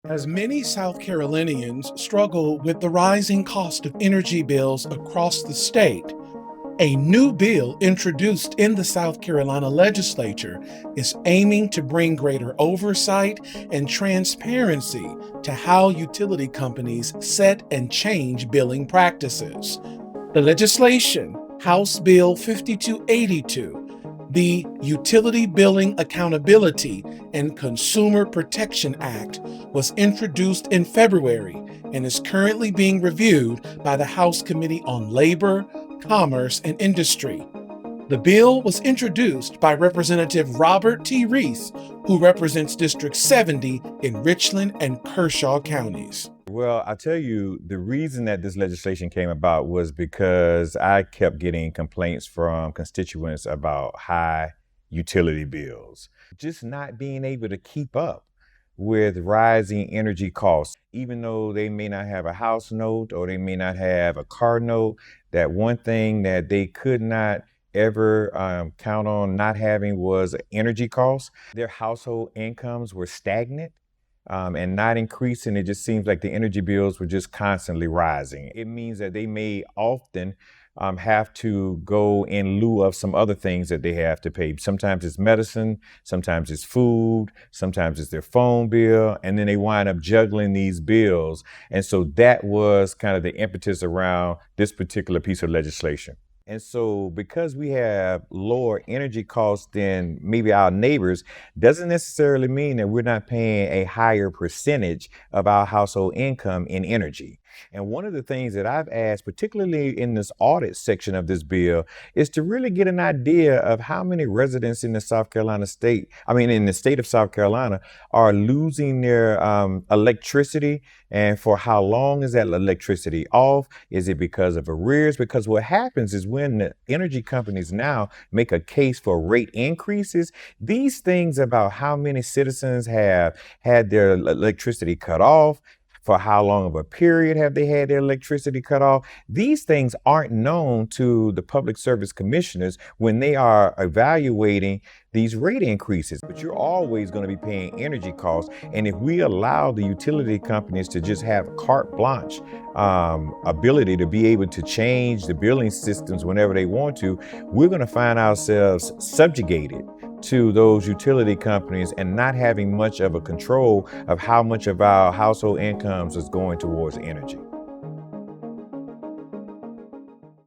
As many South Carolinians struggle with the rising cost of energy bills across the state, a new bill introduced in the South Carolina legislature is aiming to bring greater oversight and transparency to how utility companies set and change billing practices. The legislation, House Bill 5282, the Utility Billing Accountability and Consumer Protection Act, was introduced in February and is currently being reviewed by the House Committee on Labor, Commerce, and Industry. The bill was introduced by Representative Robert T. Reese, who represents District 70 in Richland and Kershaw counties. Well, I tell you, the reason that this legislation came about was because I kept getting complaints from constituents about high utility bills, just not being able to keep up with rising energy costs. Even though they may not have a house note or they may not have a car note, that one thing that they could not ever count on not having was energy costs. Their household incomes were stagnant. And not increasing. It just seems like the energy bills were just constantly rising. It means that they may often have to go in lieu of some other things that they have to pay. Sometimes it's medicine, sometimes it's food, sometimes it's their phone bill, and then they wind up juggling these bills. And so that was kind of the impetus around this particular piece of legislation. And so because we have lower energy costs than maybe our neighbors, doesn't necessarily mean that we're not paying a higher percentage of our household income in energy. And one of the things that I've asked, particularly in this audit section of this bill, is to really get an idea of how many residents in the in the state of South Carolina are losing their electricity, and for how long is that electricity off? Is it because of arrears? Because what happens is when the energy companies now make a case for rate increases, these things about how many citizens have had their electricity cut off, for how long of a period have they had their electricity cut off? These things aren't known to the public service commissioners when they are evaluating these rate increases. But you're always going to be paying energy costs. And if we allow the utility companies to just have carte blanche ability to be able to change the billing systems whenever they want to, we're going to find ourselves subjugated to those utility companies and not having much of a control of how much of our household incomes is going towards energy.